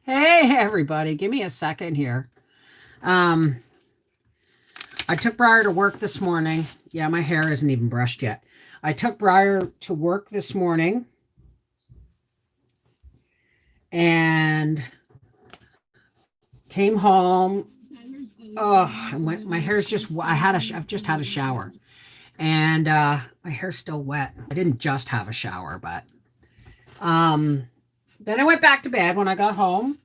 Hey, everybody, give me a second here. Um, I took Briar to work this morning. Yeah, my hair isn't even brushed yet. I took Briar to work this morning and came home. Oh, my hair's just, I've just had a shower and my hair's still wet. I didn't just have a shower, but um, then I went back to bed when I got home.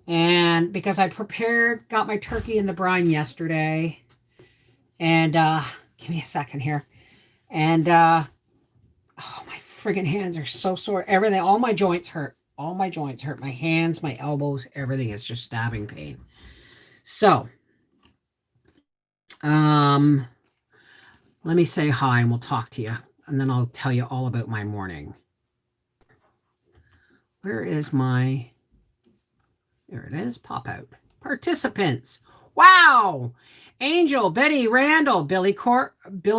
And because I got my turkey in the brine yesterday. And give me a second here. And oh, my friggin' hands are so sore. Everything, all my joints hurt. All my joints hurt. My hands, my elbows, everything is just stabbing pain. So, um, let me say hi and we'll talk to you. And then I'll tell you all about my morning. Where is my, there it is, pop out. Participants. Wow. Angel, Betty Randall, Billy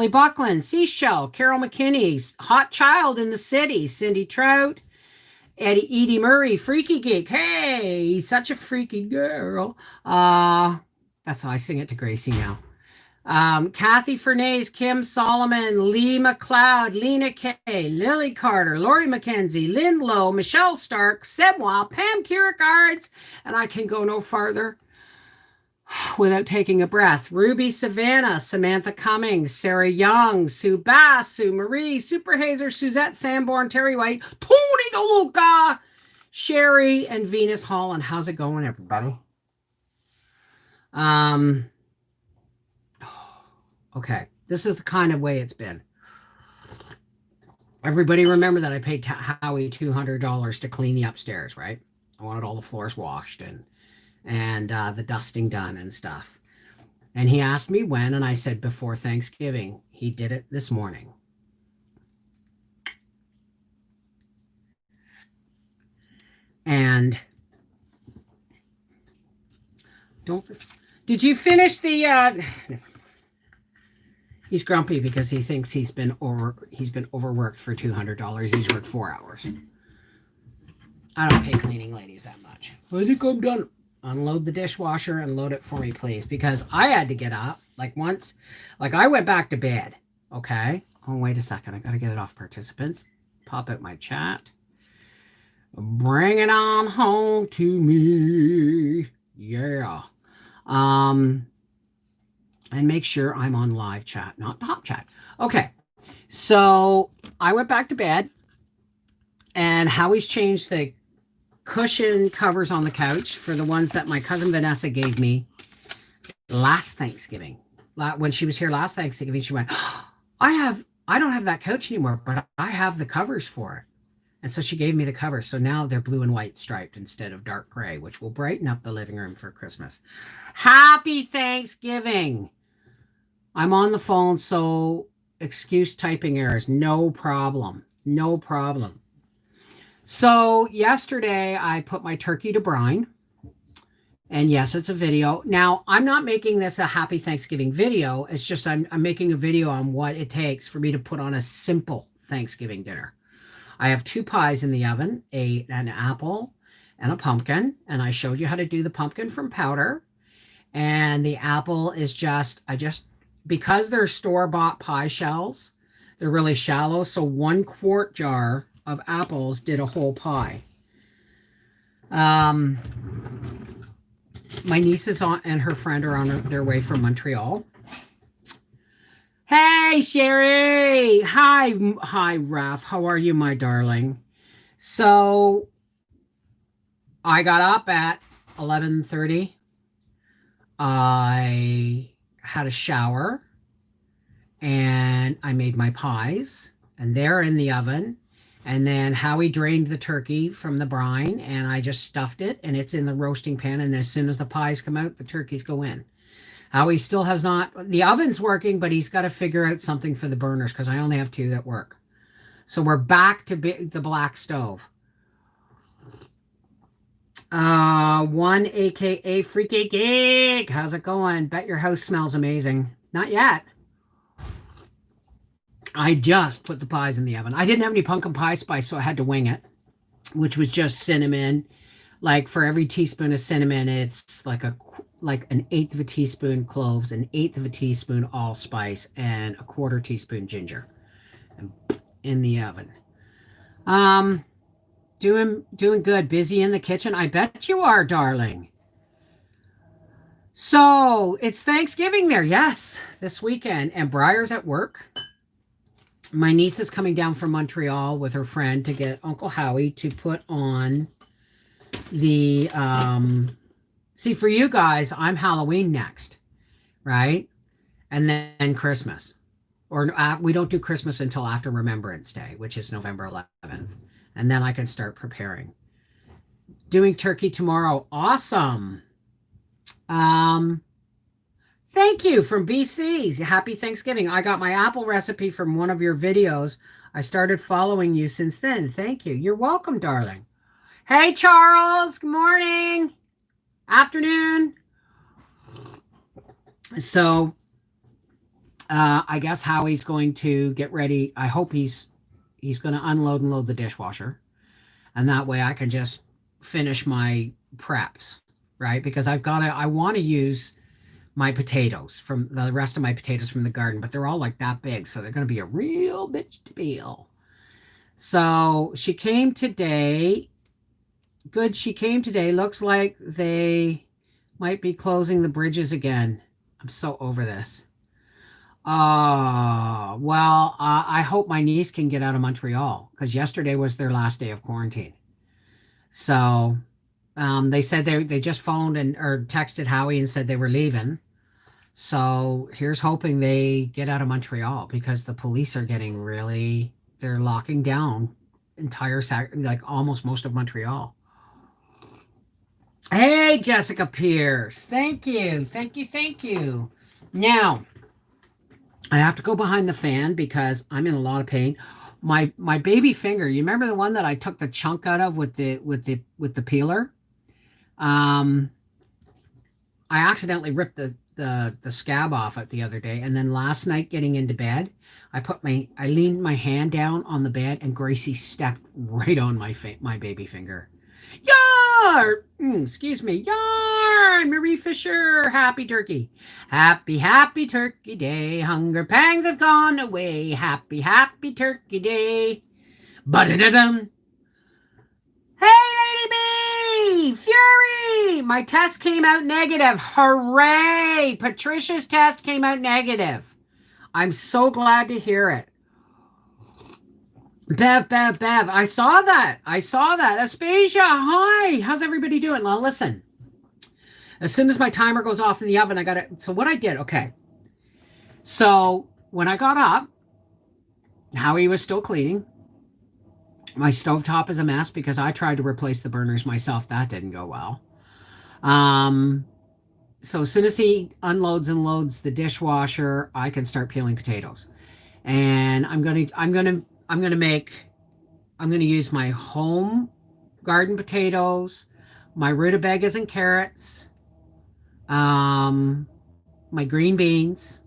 Buckland, Seashell, Carol McKinney, Hot Child in the City, Cindy Trout, Edie Murray, Freaky Geek. Hey, he's such a freaky girl. That's how I sing it to Gracie now. Kathy Fernandez, Kim Solomon, Lee McLeod, Lena Kay, Lily Carter, Lori McKenzie, Lynn Lowe, Michelle Stark, Sebwa, Pam Kierkegaards, and I can go no farther without taking a breath. Ruby Savannah, Samantha Cummings, Sarah Young, Sue Bass, Sue Marie, Super Hazer, Suzette Sanborn, Terry White, Tony DeLuca, Sherry, and Venus Holland. How's it going, everybody? Okay, this is the kind of way it's been. Everybody remember that I paid Howie $200 to clean the upstairs, right? I wanted all the floors washed and the dusting done and stuff. And he asked me when, and I said before Thanksgiving. He did it this morning. And did you finish the he's grumpy because he thinks he's been overworked for $200. He's worked 4 hours. I don't pay cleaning ladies that much. I think I'm done. Unload the dishwasher and load it for me, please, because I had to get up once. I went back to bed. Okay. Oh, wait a second. I got to get it off participants. Pop out my chat. Bring it on home to me. Yeah. And make sure I'm on live chat, not top chat. Okay. So I went back to bed and Howie's changed the cushion covers on the couch for the ones that my cousin Vanessa gave me last Thanksgiving. When she was here last Thanksgiving, she went, I don't have that couch anymore, but I have the covers for it. And so she gave me the covers. So now they're blue and white striped instead of dark gray, which will brighten up the living room for Christmas. Happy Thanksgiving. I'm on the phone, so excuse typing errors. No problem. No problem. So yesterday I put my turkey to brine. And yes, it's a video. Now, I'm not making this a happy Thanksgiving video. It's just I'm making a video on what it takes for me to put on a simple Thanksgiving dinner. I have 2 pies in the oven, an apple and a pumpkin. And I showed you how to do the pumpkin from powder. And the apple is because they're store-bought pie shells, they're really shallow. So 1 quart jar of apples did a whole pie. My nieces and her friend are on their way from Montreal. Hey, Sherry. Hi, Raph. How are you, my darling? So I got up at 11:30. I had a shower and I made my pies and they're in the oven. And then Howie drained the turkey from the brine and I just stuffed it and it's in the roasting pan. And as soon as the pies come out, the turkeys go in. Howie still has not, the oven's working, but he's got to figure out something for the burners because I only have 2 that work. So we're back to the black stove. 1 AKA Freaky Geek. How's it going? Bet your house smells amazing. Not yet. I just put the pies in the oven. I didn't have any pumpkin pie spice, so I had to wing it, which was just cinnamon, Like for every teaspoon of cinnamon, it's like an eighth of a teaspoon cloves, an eighth of a teaspoon allspice, and a quarter teaspoon ginger, and in the oven. Um, doing good. Busy in the kitchen. I bet you are, darling. So it's Thanksgiving there. Yes, this weekend, and Briar's at work. My niece is coming down from Montreal with her friend to get Uncle Howie to put on the see, for you guys, I'm Halloween next, right? And then Christmas. Or we don't do Christmas until after Remembrance Day, which is November 11th. And then I can start preparing. Doing turkey tomorrow. Awesome. Thank you from BC. Happy Thanksgiving. I got my apple recipe from one of your videos. I started following you since then. Thank you. You're welcome, darling. Hey, Charles. Good morning. Afternoon. So I guess Howie's going to get ready. I hope he's going to unload and load the dishwasher. And that way I can just finish my preps, right? Because I want to use my potatoes from the rest of my potatoes from the garden, but they're all like that big. So they're going to be a real bitch to peel. So she came today. Good. She came today. Looks like they might be closing the bridges again. I'm so over this. Well, I hope my niece can get out of Montreal because yesterday was their last day of quarantine. So they said they just phoned or texted Howie and said they were leaving. So here's hoping they get out of Montreal because the police are getting they're locking down like almost most of Montreal. Hey, Jessica Pierce. Thank you. Thank you. Thank you. Now, I have to go behind the fan because I'm in a lot of pain. My baby finger, you remember the one that I took the chunk out of with the peeler? I accidentally ripped the scab off it the other day, and then last night getting into bed, I leaned my hand down on the bed, and Gracie stepped right on my baby finger. Yar! Excuse me. Yarn! Marie Fisher. Happy turkey. Happy turkey day. Hunger pangs have gone away. Happy turkey day. Ba-da-da-dum. Hey, Lady B! Fury! My test came out negative. Hooray! Patricia's test came out negative. I'm so glad to hear it. Bev. I saw that. Aspasia, hi. How's everybody doing? Well, listen. As soon as my timer goes off in the oven, I got it. So what I did, okay. So when I got up, Howie was still cleaning. My stovetop is a mess because I tried to replace the burners myself. That didn't go well. So as soon as he unloads and loads the dishwasher, I can start peeling potatoes. And I'm going to use my home garden potatoes, my rutabagas and carrots, my green beans.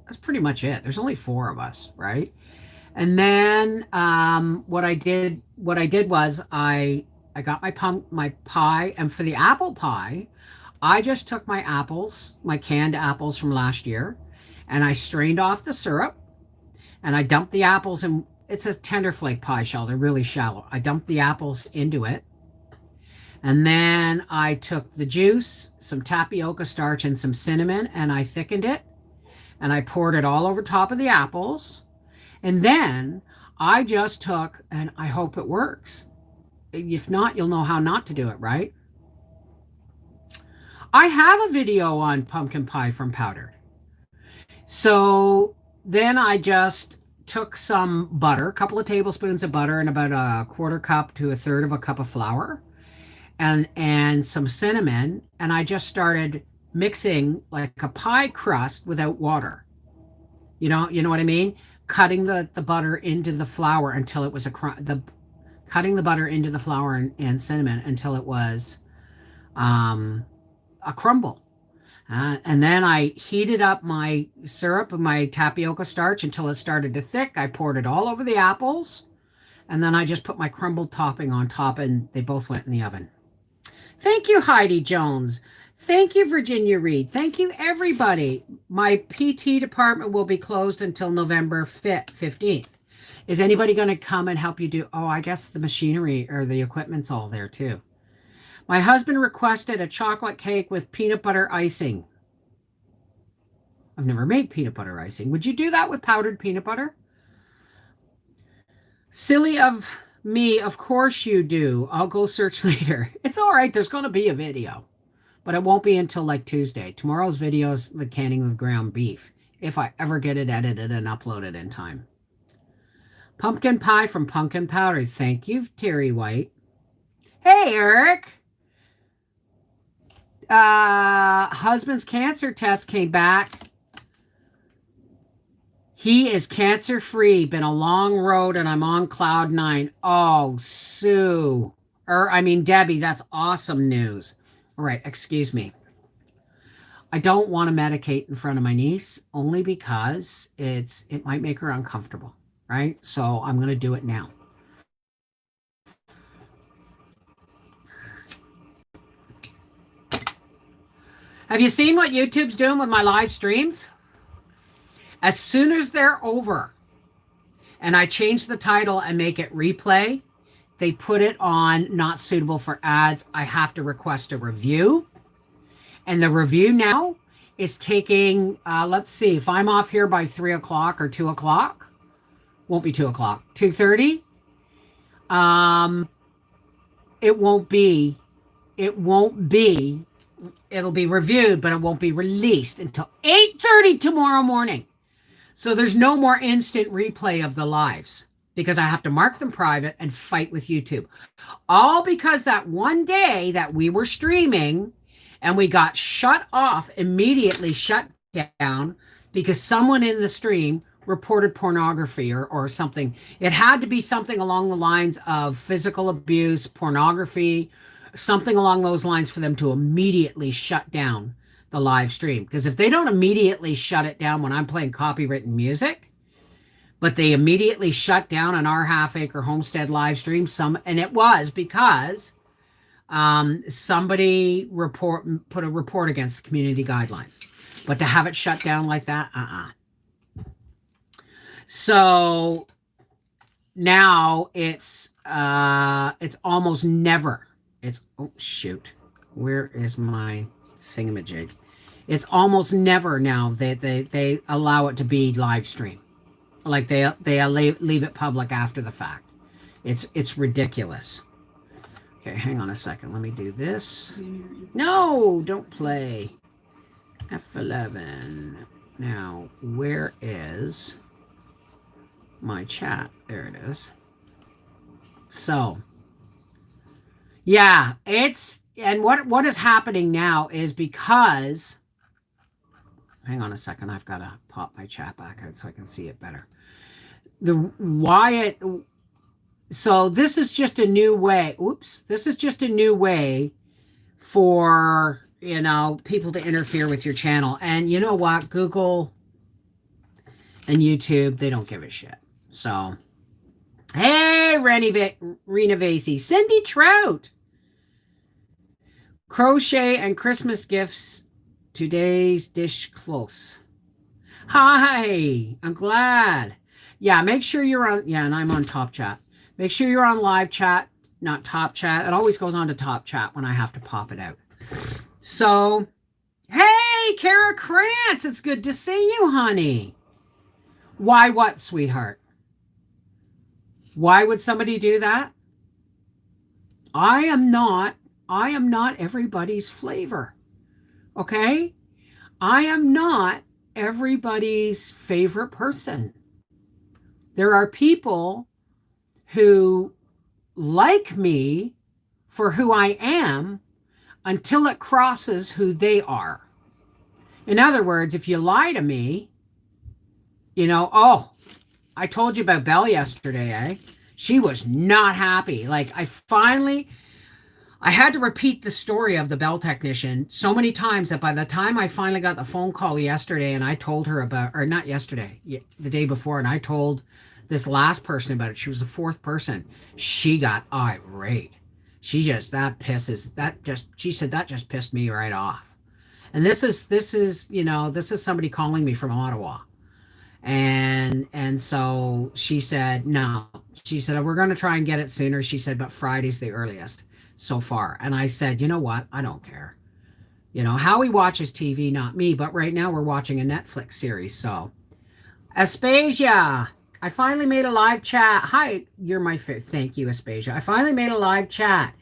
That's pretty much it. There's only 4 of us, right? And then what I did was I got my pie, and for the apple pie, I just took my apples, my canned apples from last year, and I strained off the syrup. And I dumped the apples in. It's a tender flake pie shell. They're really shallow. I dumped the apples into it. And then I took the juice, some tapioca starch, and some cinnamon, and I thickened it. And I poured it all over top of the apples. And then I just took, and I hope it works. If not, you'll know how not to do it, right? I have a video on pumpkin pie from powdered. So then I just took some butter, a couple of tablespoons of butter, and about a quarter cup to a third of a cup of flour, and some cinnamon, and I just started mixing like a pie crust without water. You know what I mean? Cutting the butter into the flour until it was cutting the butter into the flour and cinnamon until it was a crumble. And then I heated up my syrup and my tapioca starch until it started to thick. I poured it all over the apples, And then I just put my crumbled topping on top, and they both went in the oven. Thank you, Heidi Jones. Thank you, Virginia Reed. Thank you, everybody. My PT department will be closed until November 15th. Is anybody going to come and help you do? Oh, I guess the machinery or the equipment's all there too. My husband requested a chocolate cake with peanut butter icing. I've never made peanut butter icing. Would you do that with powdered peanut butter? Silly of me, of course you do. I'll go search later. It's all right. There's going to be a video, but it won't be until like Tuesday. Tomorrow's video is the canning of ground beef, if I ever get it edited and uploaded in time. Pumpkin pie from Pumpkin Powder. Thank you, Terry White. Hey, Eric. Husband's cancer test came back. He is cancer-free. Been a long road, and I'm on cloud 9. Oh, Sue. Debbie, that's awesome news. All right, excuse me. I don't want to medicate in front of my niece, only because it might make her uncomfortable, right? So I'm going to do it now. Have you seen what YouTube's doing with my live streams? As soon as they're over and I change the title and make it replay, they put it on not suitable for ads. I have to request a review. And the review now is taking, let's see, if I'm off here by 3 o'clock or 2 o'clock, won't be 2 o'clock, 2:30. It'll be reviewed, but it won't be released until 8:30 tomorrow morning. So there's no more instant replay of the lives because I have to mark them private and fight with YouTube. All because that one day that we were streaming and we got immediately shut down because someone in the stream reported pornography or something. It had to be something along the lines of physical abuse, pornography, something along those lines for them to immediately shut down the live stream. Because if they don't immediately shut it down when I'm playing copywritten music, but they immediately shut down an our half acre homestead live stream, and it was because somebody put a report against the community guidelines. But to have it shut down like that, So now it's almost never. Oh shoot, where is my thingamajig? It's almost never now that they allow it to be live stream. Like they leave it public after the fact. It's ridiculous. Okay, hang on a second. Let me do this. No, don't play. F11. Now, where is my chat? There it is. So, yeah, and what is happening now is because, hang on a second, I've got to pop my chat back out so I can see it better. So this is just a new way. This is just a new way for, people to interfere with your channel. And you know what? Google and YouTube, they don't give a shit. So, hey, Rena Vasey, Cindy Trout. Crochet and Christmas gifts. Today's dish close. Hi, I'm glad. Yeah, make sure you're on. Yeah, and I'm on Top Chat. Make sure you're on live chat, not Top Chat. It always goes on to Top Chat when I have to pop it out. So, hey, Kara Krantz, it's good to see you, honey. Why what, sweetheart? Why would somebody do that? I am not everybody's flavor. Okay? I am not everybody's favorite person. There are people who like me for who I am until it crosses who they are. In other words, if you lie to me, I told you about Belle yesterday, eh? She was not happy. Like, I had to repeat the story of the Belle technician so many times that by the time I finally got the phone call yesterday and I told her about, or not yesterday, the day before, and I told This last person about it, she was the fourth person. She got irate. She said that just pissed me right off. And this is somebody calling me from Ottawa. And so she said, no. She said, we're going to try and get it sooner. She said, but Friday's the earliest so far. And I said, you know what? I don't care. Howie watches TV, not me, but right now we're watching a Netflix series. So, Aspasia, I finally made a live chat. Hi, you're my favorite. Thank you, Aspasia. I finally made a live chat.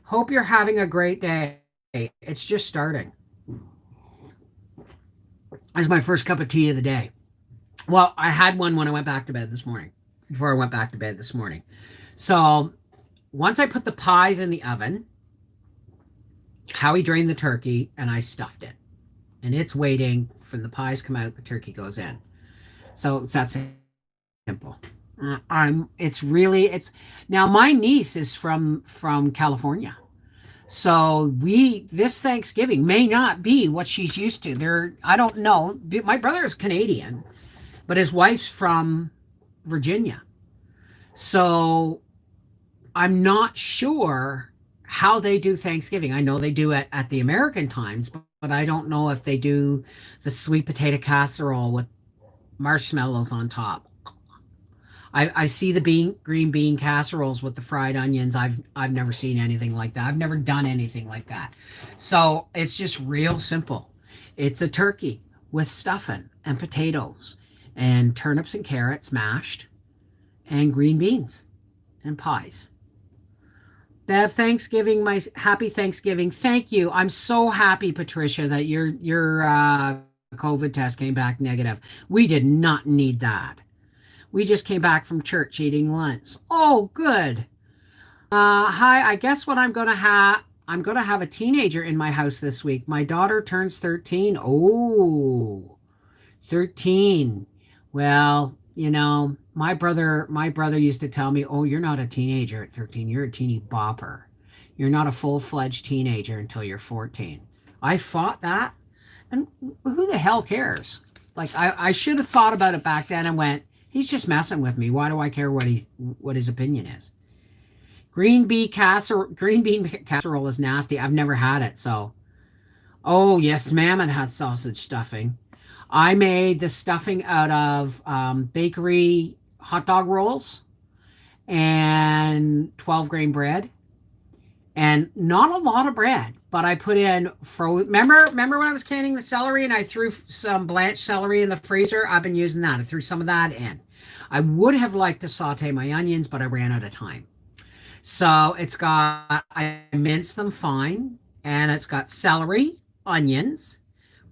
Hope you're having a great day. It's just starting. That's my first cup of tea of the day. Well, I had one when I went back to bed this morning, before I went back to bed this morning. So once I put the pies in the oven, Howie drained the turkey and I stuffed it. And it's waiting for the pies come out, the turkey goes in. So it's that simple. It's now my niece is from California. So this Thanksgiving may not be what she's used to. I don't know. My brother is Canadian, but his wife's from Virginia. So I'm not sure how they do Thanksgiving. I know they do it at the American times, but I don't know if they do the sweet potato casserole with marshmallows on top. I see the green bean casseroles with the fried onions. I've never seen anything like that. I've never done anything like that. So it's just real simple. It's a turkey with stuffing and potatoes and turnips and carrots mashed and green beans and pies. Bev, Thanksgiving, my happy Thanksgiving. Thank you. I'm so happy, Patricia, that your COVID test came back negative. We did not need that. We just came back from church eating lunch. Oh, good. Hi, I guess what I'm going to have a teenager in my house this week. My daughter turns 13. Oh, 13. Well, my brother used to tell me, "Oh, you're not a teenager at 13. You're a teeny bopper. You're not a full-fledged teenager until you're 14." I fought that, and who the hell cares? Like I should have thought about it back then and went, he's just messing with me. Why do I care what his opinion is? Green bean casserole is nasty. I've never had it, so. Oh yes, ma'am, it has sausage stuffing. I made the stuffing out of bakery hot dog rolls and 12-grain bread, and not a lot of bread, but I put in remember when I was canning the celery and I threw some blanched celery in the freezer? I've been using that. I threw some of that in. I would have liked to saute my onions, but I ran out of time. So I minced them fine, and it's got celery, onions,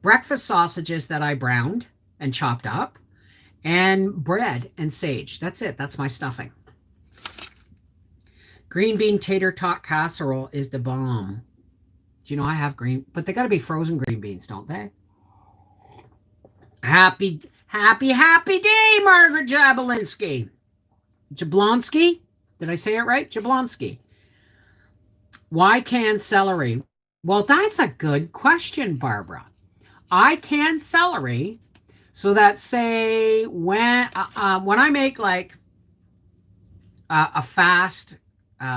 breakfast sausages that I browned and chopped up, and bread and sage. That's it. That's my stuffing. Green bean tater tot casserole is the bomb. Do you know I have but they got to be frozen green beans, don't they? Happy day, Margaret Jablonski. Jablonski? Did I say it right? Jablonski. Why can celery? Well, that's a good question, Barbara. I can celery so that, say, when I make like a fast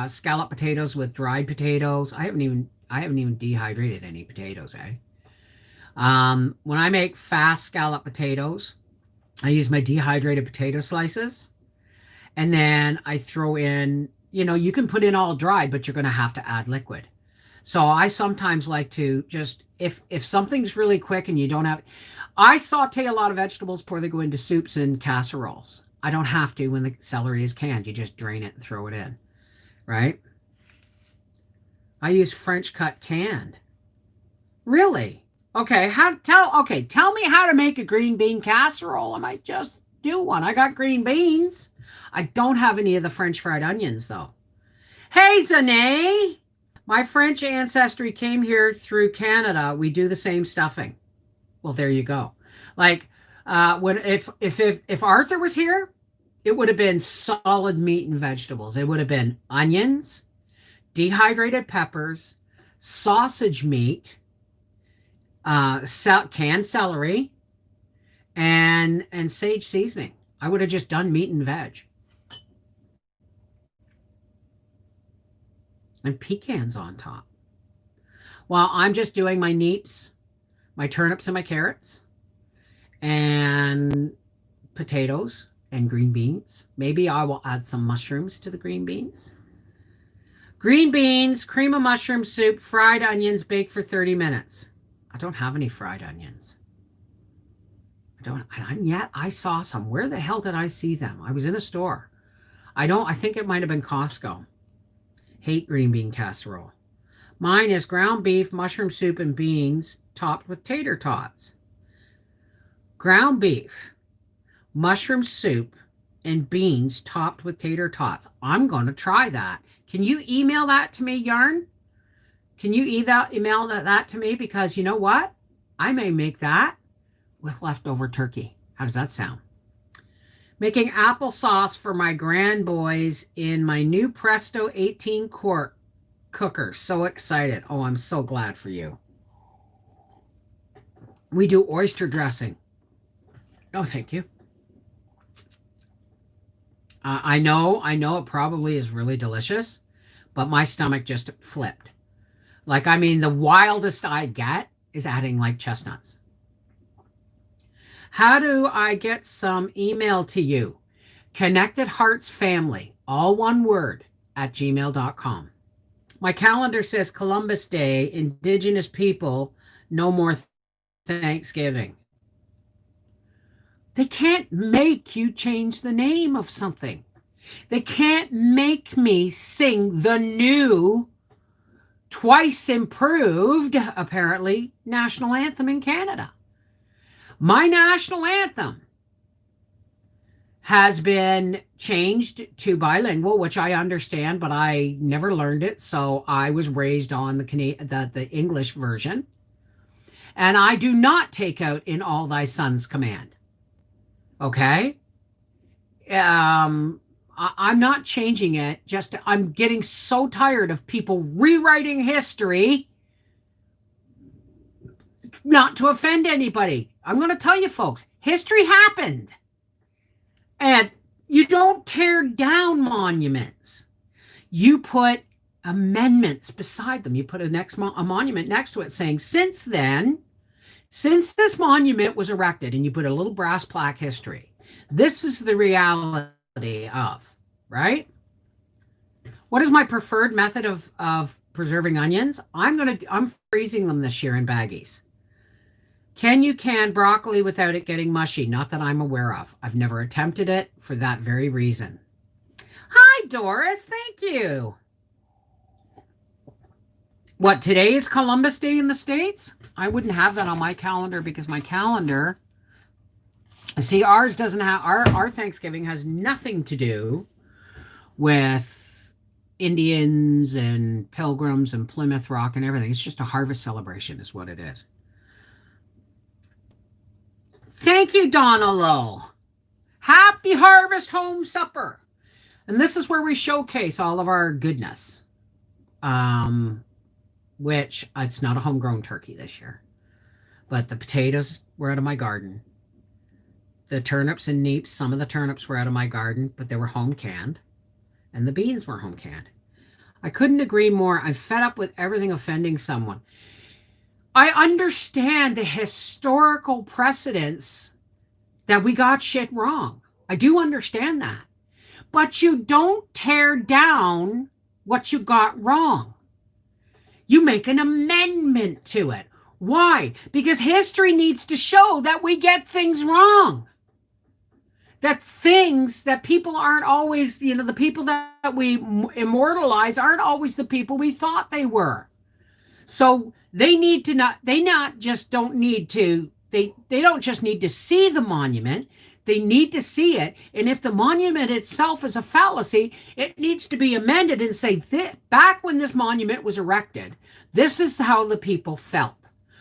scallop potatoes with dried potatoes, I haven't even dehydrated any potatoes, eh? When I make fast scallop potatoes, I use my dehydrated potato slices, and then I throw in, you can put in all dried, but you're going to have to add liquid. So I sometimes like to just, if something's really quick and you don't have, I saute a lot of vegetables before they go into soups and casseroles. I don't have to when the celery is canned. You just drain it and throw it in, right? I use French cut canned. Really? Okay, tell me how to make a green bean casserole. I might just do one. I got green beans. I don't have any of the French fried onions, though. Hey, Zane! My French ancestry came here through Canada. We do the same stuffing. Well, there you go. Like, if Arthur was here, it would have been solid meat and vegetables. It would have been onions, dehydrated peppers, sausage meat, canned celery, and sage seasoning. I would have just done meat and veg. And pecans on top. Well, I'm just doing my neeps, my turnips and my carrots, and potatoes and green beans. Maybe I will add some mushrooms to the green beans. Green beans, cream of mushroom soup, fried onions, baked for 30 minutes. I don't have any fried onions. And yet I saw some. Where the hell did I see them? I was in a store. I think it might have been Costco. Hate green bean casserole. Mine is ground beef, mushroom soup, and beans topped with tater tots. Ground beef, mushroom soup, and beans topped with tater tots. I'm going to try that. Can you email that to me, Yarn? Can you email that to me? Because you know what? I may make that with leftover turkey. How does that sound? Making applesauce for my grand boys in my new Presto 18-quart cooker. So excited. Oh, I'm so glad for you. We do oyster dressing. Oh, thank you. I know it probably is really delicious, but my stomach just flipped. Like, I mean, the wildest I get is adding like chestnuts. How do I get some email to you? Connected Hearts Family, all one word, at gmail.com. My calendar says Columbus Day, Indigenous people, no more Thanksgiving. They can't make you change the name of something. They can't make me sing the new, twice improved, apparently, national anthem in Canada. My national anthem has been changed to bilingual, which I understand, but I never learned it, so I was raised on the English version. And I do not take out "In All Thy Sons" command. Okay? I'm not changing it. I'm getting so tired of people rewriting history. Not to offend anybody. I'm going to tell you, folks, history happened. And you don't tear down monuments. You put amendments beside them. You put a monument next to it saying, since this monument was erected, and you put a little brass plaque history, this is the reality of, right? What is my preferred method of preserving onions? I'm freezing them this year in baggies. Can you can broccoli without it getting mushy? Not that I'm aware of. I've never attempted it for that very reason. Hi, Doris. Thank you. What, today is Columbus Day in the States? I wouldn't have that on my calendar because my calendar, see, ours doesn't have, our Thanksgiving has nothing to do with Indians and Pilgrims and Plymouth Rock and everything. It's just a harvest celebration is what it is. Thank you, Donna Lowell. Happy Harvest Home Supper. And this is where we showcase all of our goodness. Which it's not a homegrown turkey this year. But the potatoes were out of my garden. The turnips and neeps, some of the turnips were out of my garden, but they were home canned. And the beans were home canned. I couldn't agree more. I'm fed up with everything offending someone. I understand the historical precedents that we got shit wrong. I do understand that. But you don't tear down what you got wrong. You make an amendment to it. Why? Because history needs to show that we get things wrong. That things that people aren't always, the people that we immortalize aren't always the people we thought they were. So they don't just need to see the monument, they need to see it. And if the monument itself is a fallacy, it needs to be amended and say, back when this monument was erected, this is how the people felt,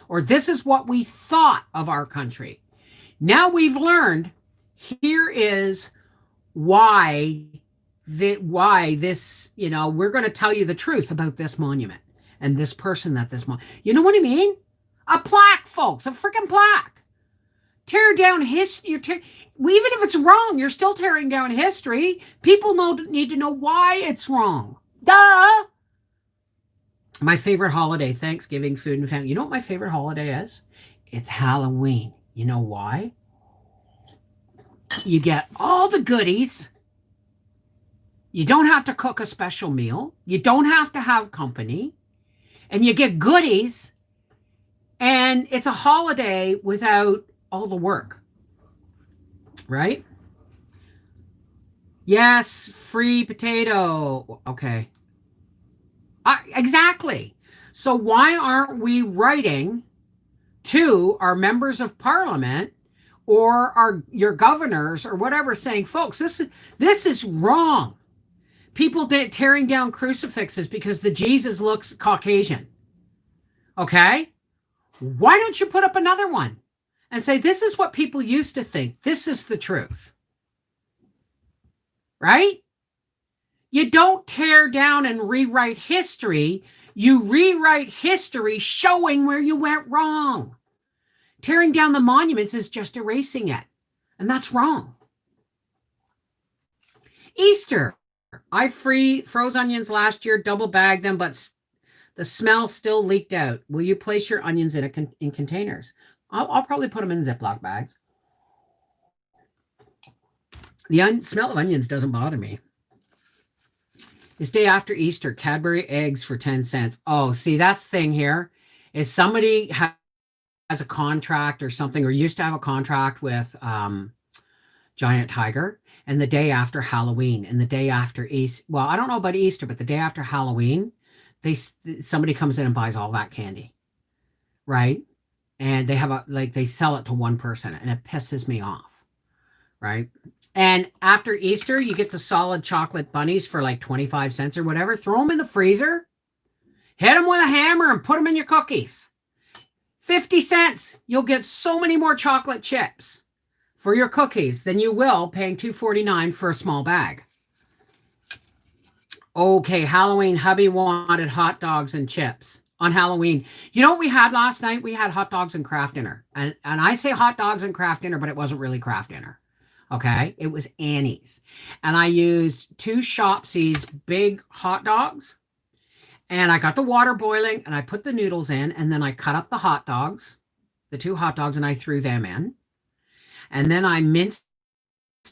or this is what we thought of our country. Now we've learned, here is why this, we're going to tell you the truth about this monument. And this person you know what I mean? A plaque, folks, a freaking plaque. tear down history. Even if it's wrong, you're still tearing down history. People need to know why it's wrong. Duh. My favorite holiday, Thanksgiving, food and family. You know what my favorite holiday is? It's Halloween. You know why? You get all the goodies. You don't have to cook a special meal. You don't have to have company. And you get goodies. And it's a holiday without all the work. Right? Yes, free potato. Okay. Exactly. So why aren't we writing to our members of parliament or your governors or whatever saying, folks, this is wrong. People tearing down crucifixes because the Jesus looks Caucasian. Okay? Why don't you put up another one and say, this is what people used to think. This is the truth. Right? You don't tear down and rewrite history. You rewrite history showing where you went wrong. Tearing down the monuments is just erasing it. And that's wrong. Easter. I froze onions last year, double bagged them, but the smell still leaked out. Will you place your onions in containers? I'll probably put them in Ziploc bags. The smell of onions doesn't bother me. This day after Easter, Cadbury eggs for 10 cents. Oh, see, that's the thing here is somebody has a contract or something, or used to have a contract with Giant Tiger, and the day after Halloween and the day after Easter, well, I don't know about Easter, but the day after Halloween, somebody comes in and buys all that candy, right? And they sell it to one person, and it pisses me off, right? And after Easter, you get the solid chocolate bunnies for like 25 cents or whatever. Throw them in the freezer, hit them with a hammer, and put them in your cookies. 50 cents. You'll get so many more chocolate chips for your cookies than you will paying $2.49 for a small bag. Okay, Halloween, hubby wanted hot dogs and chips on Halloween. You know what we had last night? We had hot dogs and Kraft Dinner. And I say hot dogs and Kraft Dinner, but it wasn't really Kraft Dinner. Okay, it was Annie's. And I used 2 Shopsy's big hot dogs. And I got the water boiling and I put the noodles in, and then I cut up the hot dogs, the 2 hot dogs, and I threw them in. And then I minced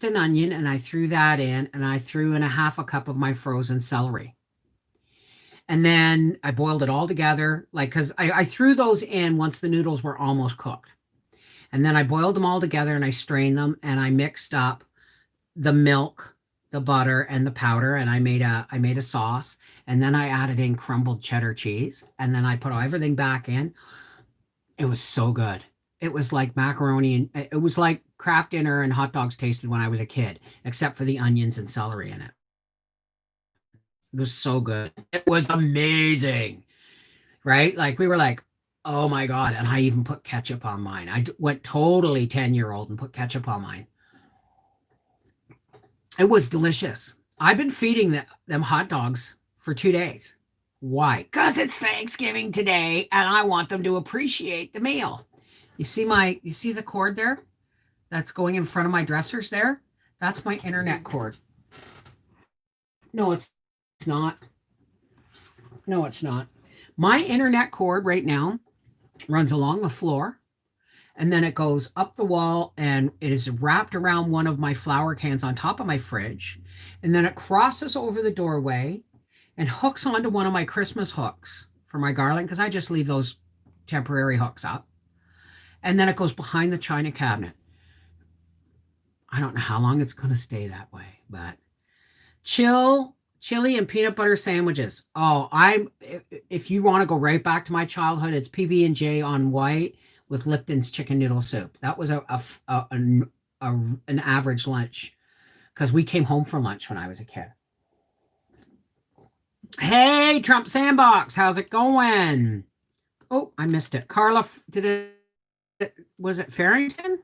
an onion and I threw that in, and I threw in a half a cup of my frozen celery. And then I boiled it all together, because I threw those in once the noodles were almost cooked. And then I boiled them all together and I strained them, and I mixed up the milk, the butter, and the powder, and I made a sauce. And then I added in crumbled cheddar cheese, and then I put everything back in. It was so good. It was like macaroni, and it was like Kraft Dinner and hot dogs tasted when I was a kid, except for the onions and celery in it. It was so good. It was amazing, right? Like we were like, oh my God. And I even put ketchup on mine. I went totally 10-year-old and put ketchup on mine. It was delicious. I've been feeding them hot dogs for 2 days. Why? Because it's Thanksgiving today and I want them to appreciate the meal. You see the cord there? That's going in front of my dressers there? That's my internet cord. No, it's not. No, it's not. My internet cord right now runs along the floor, and then it goes up the wall, and it is wrapped around one of my flower cans on top of my fridge, and then it crosses over the doorway and hooks onto one of my Christmas hooks for my garland, because I just leave those temporary hooks up, and then it goes behind the china cabinet. I don't know how long it's going to stay that way, but chili and peanut butter sandwiches. Oh, if you want to go right back to my childhood, it's PB&J on white with Lipton's chicken noodle soup. That was an average lunch, because we came home for lunch when I was a kid. Hey, Trump Sandbox, how's it going? Oh, I missed it. Carla, was it Farrington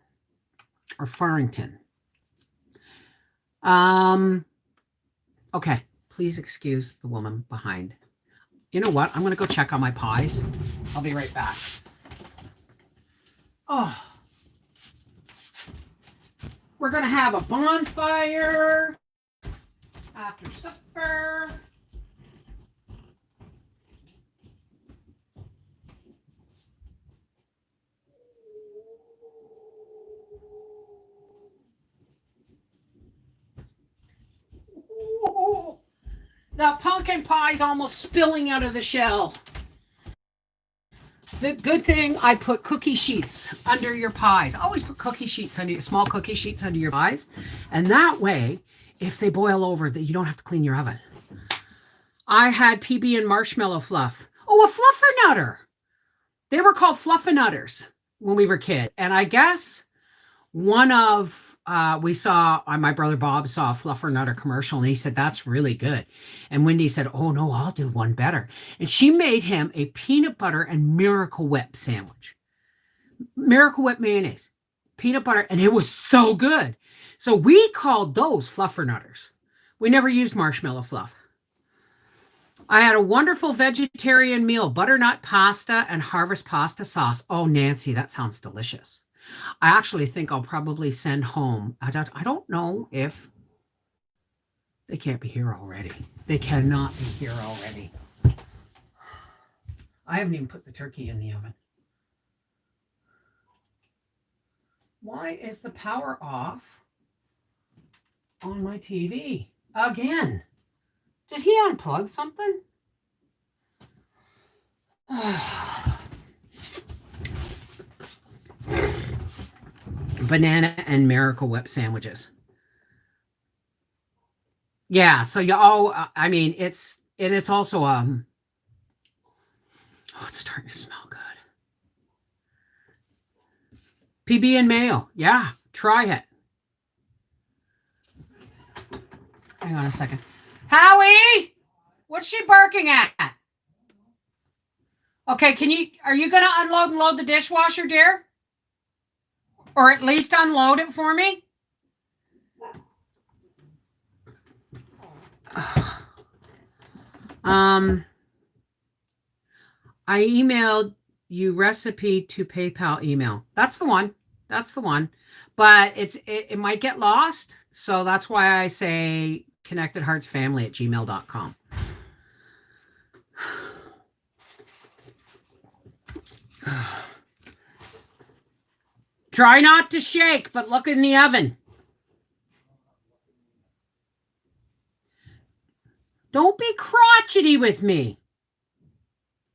or Farrington? Okay, please excuse the woman behind. You know what? I'm going to go check on my pies. I'll be right back. Oh, We're going to have a bonfire after supper. Ooh, the pumpkin pie's almost spilling out of the shell. The good thing, I put cookie sheets under your pies. Always put cookie sheets under small cookie sheets under your pies. And that way, if they boil over, that you don't have to clean your oven. I had PB and marshmallow fluff. Oh, a fluffernutter. They were called fluffernutters when we were kids. And I guess one of we saw my brother Bob saw a fluffernutter commercial and he said that's really good, and Wendy said, oh no, I'll do one better, and she made him a peanut butter and Miracle Whip sandwich. Miracle Whip mayonnaise, peanut butter, and it was so good. So we called those fluffernutters. We never used marshmallow fluff. I had a wonderful vegetarian meal, butternut pasta and harvest pasta sauce. Oh, Nancy, that sounds delicious. I actually think I'll probably send home. I don't know if they can't be here already. They cannot be here already. I haven't even put the turkey in the oven. Why is the power off on my TV again? Did he unplug something? Banana and Miracle Whip sandwiches. Yeah, so you all, I mean, it's also oh, it's starting to smell good. PB and mayo. Yeah, try it. Hang on a second. Howie, what's she barking at? Okay, are you going to unload and load the dishwasher, dear? Or at least unload it for me? I emailed you recipe to PayPal email. That's the one. That's the one. But it might get lost. So that's why I say connectedheartsfamily@gmail.com. Try not to shake, but look in the oven. Don't be crotchety with me.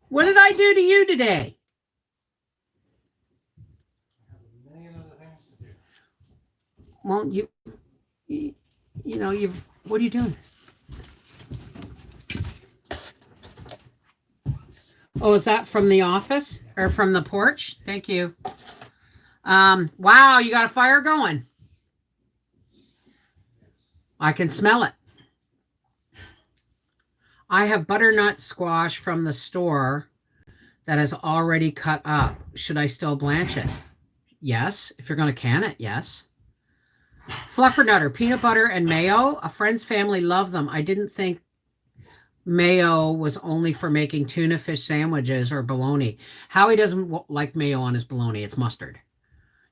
What did I do to you today? Well, you know, what are you doing? Oh, is that from the office or from the porch? Thank you. Wow, you got a fire going. I can smell it. I have butternut squash from the store that is already cut up. Should I still blanch it? Yes. If you're going to can it, yes. Fluffernutter, peanut butter and mayo. A friend's family loved them. I didn't think mayo was only for making tuna fish sandwiches or bologna. Howie doesn't like mayo on his bologna. It's mustard.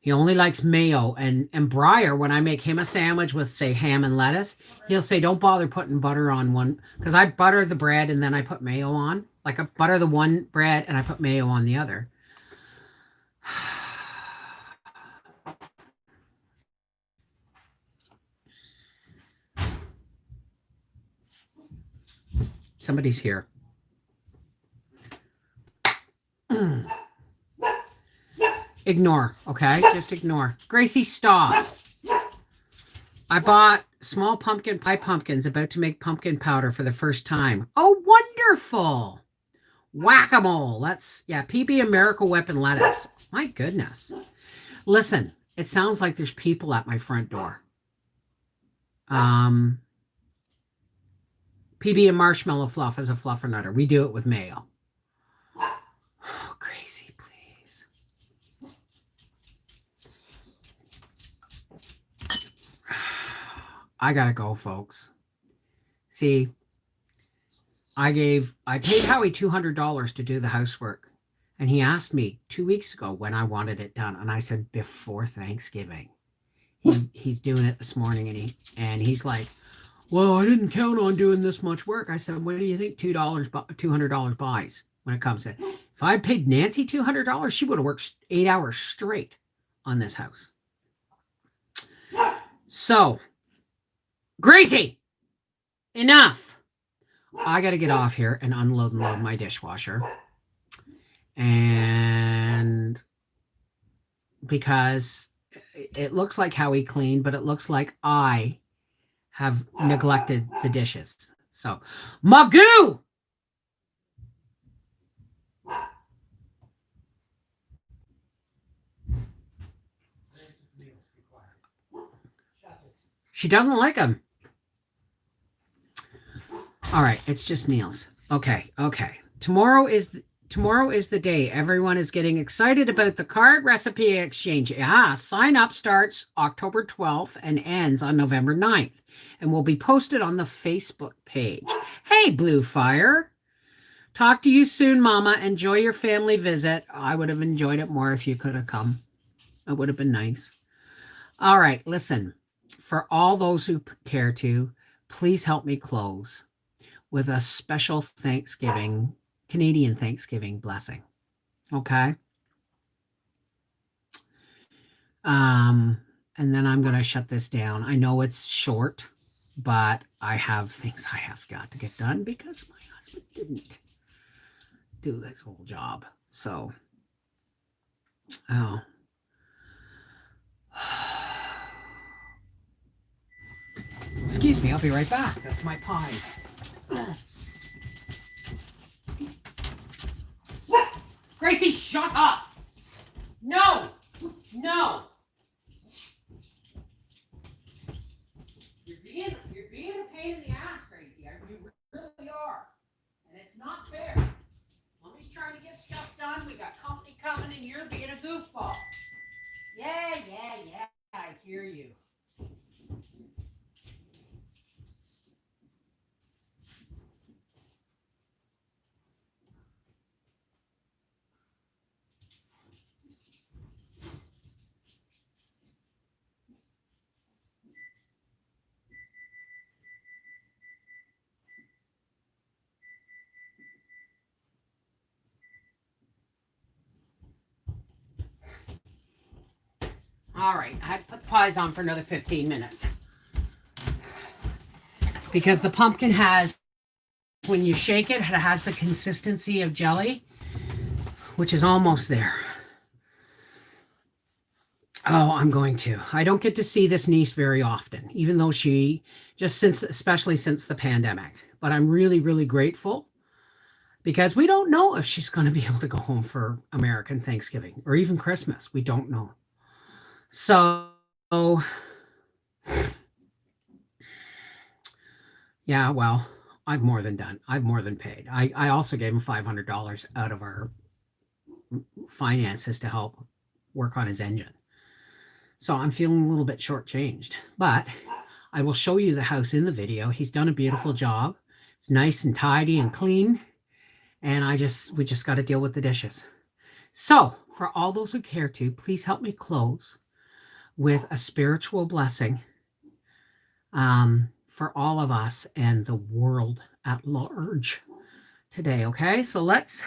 He only likes mayo. And Briar, when I make him a sandwich with, say, ham and lettuce, he'll say, don't bother putting butter on one. Because I butter the bread and then I put mayo on. Like I butter the one bread and I put mayo on the other. Somebody's here. Ignore, okay? Just ignore. Gracie, stop. I bought small pumpkin pie pumpkins, about to make pumpkin powder for the first time. Oh, wonderful. Whack-a-mole. Yeah, PB and Miracle Whip and lettuce. My goodness. Listen, it sounds like there's people at my front door. PB and marshmallow fluff is a fluffernutter. We do it with mayo. Oh, Gracie, please. I gotta go, folks. See, I paid Howie $200 to do the housework. And he asked me 2 weeks ago when I wanted it done. And I said, before Thanksgiving. He's doing it this morning, and he's like, well, I didn't count on doing this much work. I said, what do you think $200 buys when it comes to? If I paid Nancy $200, she would have worked 8 hours straight on this house. So, Gracie, enough. I got to get off here and unload and load my dishwasher. And because it looks like Howie cleaned, but it looks like I have neglected the dishes. So, Magoo! She doesn't like them. All right, it's just Neil's. Okay. Tomorrow is the day. Everyone is getting excited about the card recipe exchange. Yeah, sign up starts October 12th and ends on November 9th and will be posted on the Facebook page. Hey, Blue Fire. Talk to you soon, Mama. Enjoy your family visit. I would have enjoyed it more if you could have come. It would have been nice. All right, listen. For all those who care to, please help me close with a special Canadian Thanksgiving blessing. Okay? And then I'm going to shut this down. I know it's short, but I have things I have got to get done because my husband didn't do his whole job. So, excuse me, I'll be right back. That's my pies. Gracie, shut up! No! You're being a pain in the ass, Gracie. You really are. And it's not fair. Mommy's trying to get stuff done. We got company coming and you're being a goofball. Yeah. I hear you. All right, I put the pies on for another 15 minutes. Because the pumpkin has, when you shake it, it has the consistency of jelly, which is almost there. Oh, I'm going to. I don't get to see this niece very often, even though especially since the pandemic. But I'm really, really grateful because we don't know if she's going to be able to go home for American Thanksgiving or even Christmas. We don't know. So, yeah, well, I've more than done. I've more than paid. I also gave him $500 out of our finances to help work on his engine. So I'm feeling a little bit shortchanged, but I will show you the house in the video. He's done a beautiful job. It's nice and tidy and clean. And we just got to deal with the dishes. So for all those who care to, please help me close with a spiritual blessing for all of us and the world at large today. Okay, so let's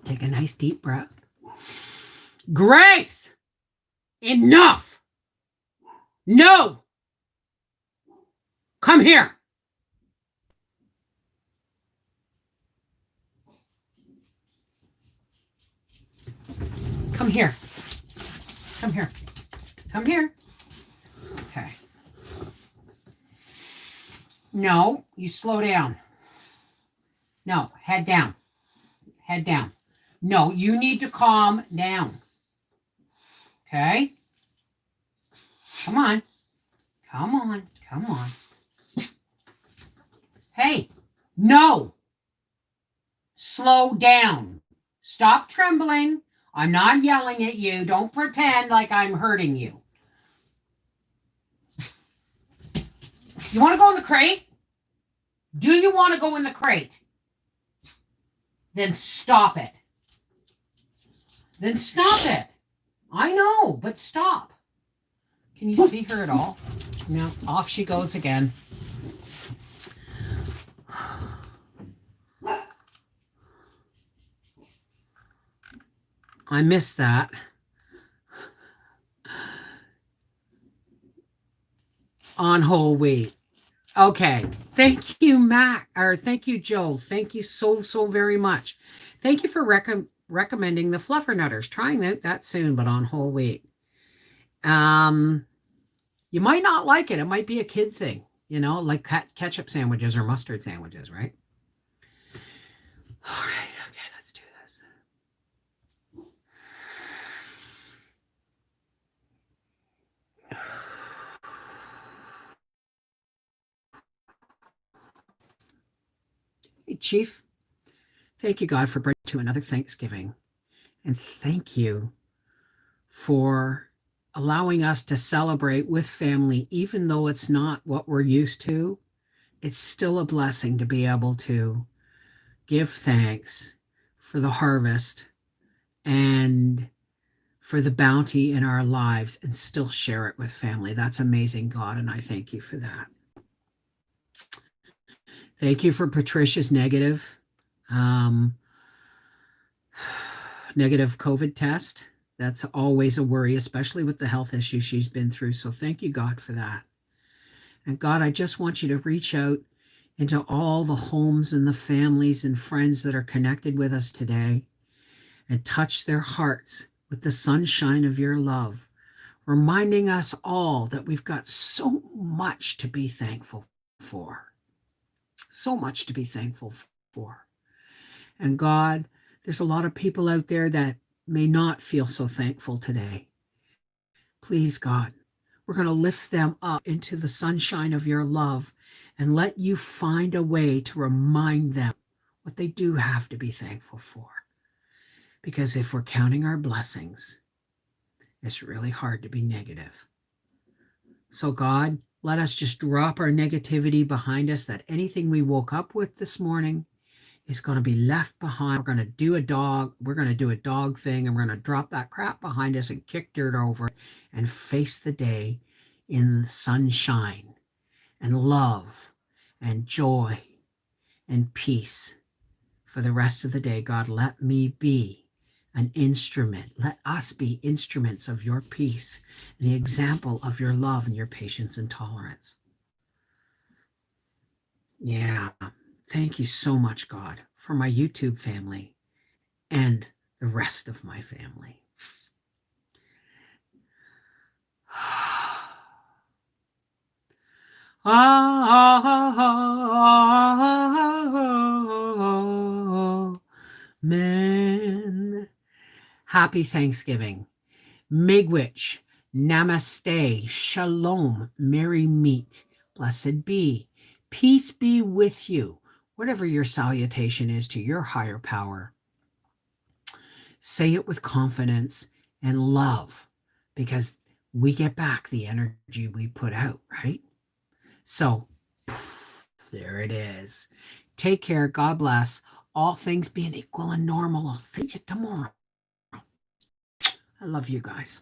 take a nice deep breath. Grace, enough. No, come here. Come here. Okay. No, you slow down. No, head down. No, you need to calm down. Okay? Come on. Hey, no. Slow down. Stop trembling. I'm not yelling at you. Don't pretend like I'm hurting you. You want to go in the crate? Do you want to go in the crate? Then stop it. I know, but stop. Can you see her at all? No, off she goes again. I missed that. On whole wheat. Okay. Thank you, Matt. Or thank you, Joe. Thank you so very much. Thank you for recommending the Fluffernutters. Trying that soon, but on whole wheat. You might not like it. It might be a kid thing, like ketchup sandwiches or mustard sandwiches, right? All right. Okay, let's do this. Hey, Chief. Thank you, God, for bringing to another Thanksgiving. And thank you for allowing us to celebrate with family, even though it's not what we're used to. It's still a blessing to be able to give thanks for the harvest and for the bounty in our lives and still share it with family. That's amazing, God, and I thank you for that. Thank you for Patricia's negative COVID test. That's always a worry, especially with the health issues she's been through. So thank you, God, for that. And God, I just want you to reach out into all the homes and the families and friends that are connected with us today and touch their hearts with the sunshine of your love, reminding us all that we've got so much to be thankful for. So much to be thankful for. And God, there's a lot of people out there that may not feel so thankful today. Please, God, we're going to lift them up into the sunshine of your love and let you find a way to remind them what they do have to be thankful for. Because if we're counting our blessings, it's really hard to be negative. So God, let us just drop our negativity behind us, that anything we woke up with this morning is going to be left behind. We're going to do a dog thing, and we're going to drop that crap behind us and kick dirt over it and face the day in sunshine and love and joy and peace for the rest of the day. God, let me be an instrument. Let us be instruments of your peace and the example of your love and your patience and tolerance. Yeah. Thank you so much, God, for my YouTube family and the rest of my family. Amen. Happy Thanksgiving. Miigwech, namaste, shalom, merry meet, blessed be, peace be with you, whatever your salutation is to your higher power. Say it with confidence and love, because we get back the energy we put out, right? So, there it is. Take care. God bless. All things being equal and normal. I'll see you tomorrow. I love you guys.